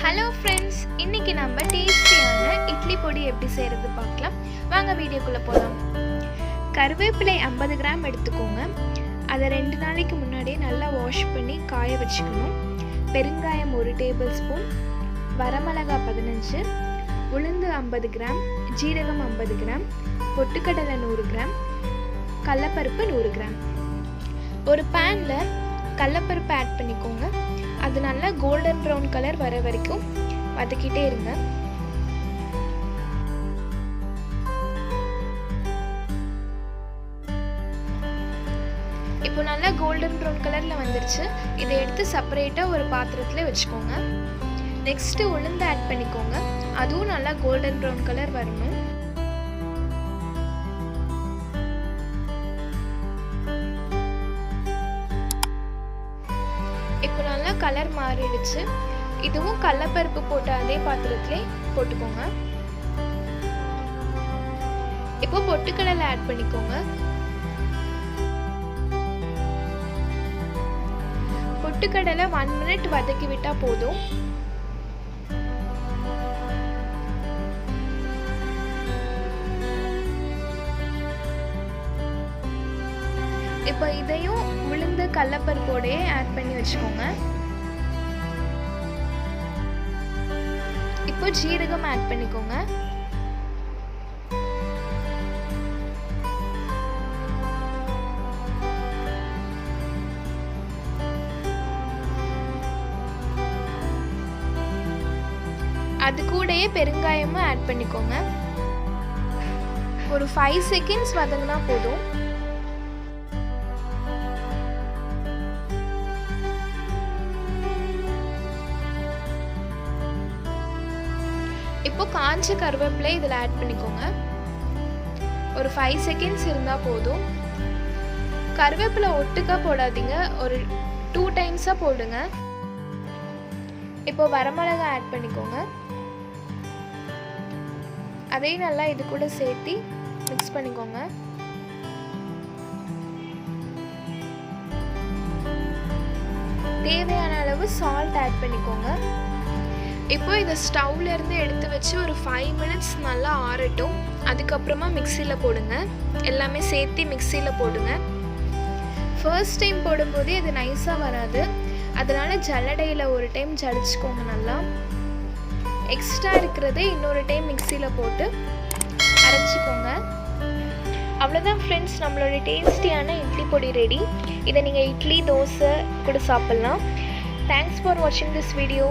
Hello friends, இன்றைக்கி நம்ம டேஸ்டியான இட்லி பொடி எப்படி செய்கிறது பார்க்கலாம். வாங்க வீடியோக்குள்ளே போகலாம். கருவேப்பிலை 50 கிராம் எடுத்துக்கோங்க. அதை 2 நாளைக்கு முன்னாடியே நல்லா வாஷ் பண்ணி காய வச்சுக்கணும். பெருங்காயம் 1 டேபிள் ஸ்பூன், வரமிளகாய் 15, உளுந்து 50 கிராம், ஜீரகம் 50 கிராம், பொட்டுக்கடலை 100 கிராம், கடலைப்பருப்பு 100 கிராம். ஒரு பேனில் கடலைப்பருப்பு ஆட் பண்ணிக்கோங்க. அது நல்லா கோல்டன் ப்ரௌன் கலர் வர வரைக்கும் வதக்கிட்டே இருங்க. இப்போ நல்லா கோல்டன் ப்ரௌன் கலரில் வந்துருச்சு. இதை எடுத்து செப்பரேட்டாக ஒரு பாத்திரத்தில் வச்சுக்கோங்க. நெக்ஸ்ட்டு உளுந்து ஆட் பண்ணிக்கோங்க. அதுவும் நல்லா கோல்டன் ப்ரௌன் கலர் வரணும். இப்போ நல்லா கலர் மாறிடுச்சு. இதுவும் கடலைப்பருப்பு போட்ட அதே பாத்திரத்திலே போட்டுக்கோங்க. இப்போ பொட்டுக்கடலை ஆட் பண்ணிக்கோங்க. பொட்டுக்கடலை 1 மினிட் வதக்கி விட்டா போதும். இப்போ இதையும் உளுந்து கடலைப்பருப்போடையே ஆட் பண்ணி வச்சுக்கோங்க. இப்போ ஜீரகம் ஆட் பண்ணிக்கோங்க. அது கூடயே பெருங்காயமும் ஆட் பண்ணிக்கோங்க. ஒரு 5 செகண்ட்ஸ் வதங்கினா போதும். இப்போ காஞ்ச கருவேப்பிலை இதில் ஆட் பண்ணிக்கோங்க. ஒரு 5 செகண்ட்ஸ் இருந்தால் போதும். கருவேப்பிலை ஒட்டுக்கா போடாதீங்க, ஒரு 2 டைம்ஸாக போடுங்க. இப்போ வரமிளகாய் ஆட் பண்ணிக்கோங்க. அதையும் நல்லா இது கூட சேர்த்து மிக்ஸ் பண்ணிக்கோங்க. தேவையான அளவு சால்ட் ஆட் பண்ணிக்கோங்க. இப்போ இதை ஸ்டவ்லேருந்து எடுத்து வச்சு ஒரு 5 மினிட்ஸ் நல்லா ஆறட்டும். அதுக்கப்புறமா மிக்சியில் போடுங்க. எல்லாமே சேர்த்து மிக்சியில் போடுங்க. ஃபர்ஸ்ட் டைம் போடும்போதே அது நைஸாக வராது. அதனால் ஜல்லடையில் ஒரு டைம் ஜலிச்சுக்கோங்க. நல்லா எக்ஸ்ட்ரா இருக்கிறதே இன்னொரு டைம் மிக்சியில் போட்டு அரைச்சிக்கோங்க. அவ்வளோதான் ஃப்ரெண்ட்ஸ், நம்மளோட டேஸ்டியான இட்லி பொடி ரெடி. இதை நீங்கள் இட்லி, தோசை கூட சாப்பிட்லாம். தேங்க்ஸ் ஃபார் வாட்சிங் திஸ் வீடியோ.